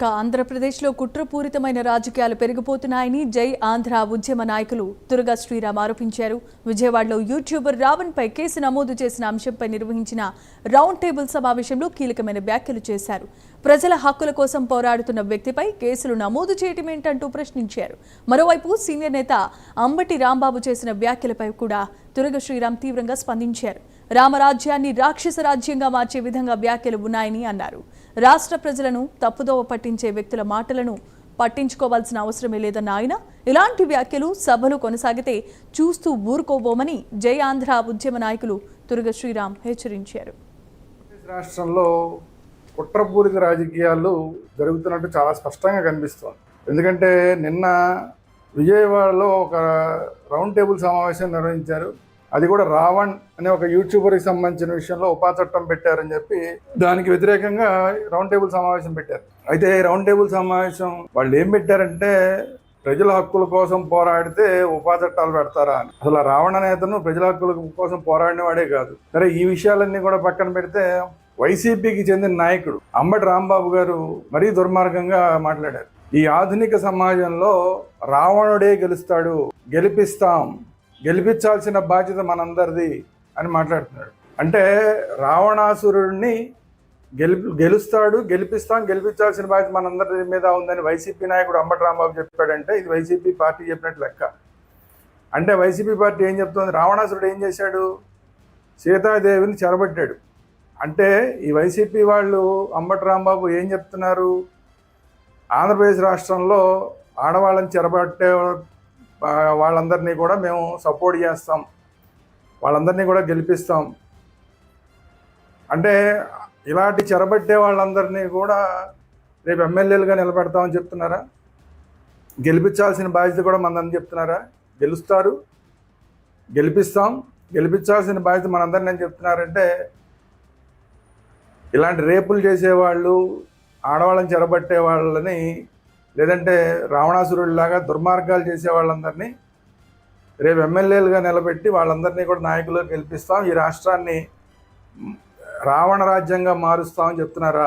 ఆంధ్రప్రదేశ్లో కుట్రపూరితమైన రాజకీయాలు పెరిగిపోతున్నాయని జై ఆంధ్ర ఉద్యమ నాయకులు తురగ శ్రీరామ్ ఆరోపించారు. విజయవాడలో యూట్యూబర్ రావణ్పై కేసు నమోదు చేసిన అంశంపై నిర్వహించిన రౌండ్ టేబుల్ సమావేశంలో కీలకమైన వ్యాఖ్యలు చేశారు. ప్రజల హక్కుల కోసం పోరాడుతున్న వ్యక్తిపై కేసులు నమోదు చేయటమేంటంటూ ప్రశ్నించారు. మరోవైపు సీనియర్ నేత అంబటి రాంబాబు చేసిన వ్యాఖ్యలపై కూడా తురగ శ్రీరామ్ తీవ్రంగా స్పందించారు. రామరాజ్యాన్ని రాక్షస రాజ్యంగా మార్చే విధంగా వ్యాఖ్యలు ఉన్నాయని అన్నారు. రాష్ట్ర ప్రజలను తప్పుదోవ పట్టించే వ్యక్తుల మాటలను పట్టించుకోవాల్సిన అవసరమే లేదన్న ఆయన, ఇలాంటి వ్యాఖ్యలు సభలు కొనసాగితే చూస్తూ ఊరుకోబోమని జై ఆంధ్ర ఉద్యమ నాయకులు తురగ శ్రీరామ్ హెచ్చరించారు. రాష్ట్రంలో కుట్రపూరిత రాజకీయాలు జరుగుతున్నట్టు చాలా స్పష్టంగా కనిపిస్తోంది. ఎందుకంటే నిన్న విజయవాడలో ఒక రౌండ్ టేబుల్ సమావేశం నిర్వహించారు. అది కూడా రావణ్ అనే ఒక యూట్యూబర్కి సంబంధించిన విషయంలో ఉపా చట్టం పెట్టారని చెప్పి దానికి వ్యతిరేకంగా రౌండ్ టేబుల్ సమావేశం పెట్టారు. అయితే రౌండ్ టేబుల్ సమావేశం వాళ్ళు ఏం పెట్టారంటే, ప్రజల హక్కుల కోసం పోరాడితే ఉపా చట్టాలు పెడతారా అని. అసలు రావణ నేతను ప్రజల హక్కుల కోసం పోరాడిన వాడే కాదు. సరే, ఈ విషయాలన్నీ కూడా పక్కన పెడితే వైసీపీకి చెందిన నాయకుడు అంబటి రాంబాబు గారు మరీ దుర్మార్గంగా మాట్లాడారు. ఈ ఆధునిక సమాజంలో రావణుడే గెలుస్తాడు, గెలిపించాల్సిన బాధ్యత మనందరిది అని మాట్లాడుతున్నాడు. అంటే రావణాసురుడిని గెలిపించాల్సిన బాధ్యత మనందరి మీద ఉందని వైసీపీ నాయకుడు అంబటి రాంబాబు చెప్పాడంటే ఇది వైసీపీ పార్టీ చెప్పినట్టు లెక్క. అంటే వైసీపీ పార్టీ ఏం చెప్తుంది? రావణాసురుడు ఏం చేశాడు? సీతాదేవిని చెరబట్టాడు. అంటే ఈ వైసీపీ వాళ్ళు అంబటి రాంబాబు ఏం చెప్తున్నారు? ఆంధ్రప్రదేశ్ రాష్ట్రంలో ఆడవాళ్ళని చెరబట్టే వాళ్ళందరినీ కూడా మేము సపోర్ట్ చేస్తాం, వాళ్ళందరినీ కూడా గెలిపిస్తాం. అంటే ఇలాంటి చెరబట్టే వాళ్ళందరినీ కూడా రేపు ఎమ్మెల్యేలుగా నిలబెడతామని చెప్తున్నారా? గెలిపించాల్సిన బాధ్యత కూడా మనందరిని చెప్తున్నారా? గెలిపించాల్సిన బాధ్యత మనందరినీ అని చెప్తున్నారంటే, ఇలాంటి రేపులు చేసేవాళ్ళు, ఆడవాళ్ళని చెరబట్టే వాళ్ళని, లేదంటే రావణాసురుడిలాగా దుర్మార్గాలు చేసే వాళ్ళందరినీ రేపు ఎమ్మెల్యేలుగా నిలబెట్టి వాళ్ళందరినీ కూడా నాయకులుగా గెలిపిస్తాం, ఈ రాష్ట్రాన్ని రావణ రాజ్యంగా మారుస్తామని చెప్తున్నారా?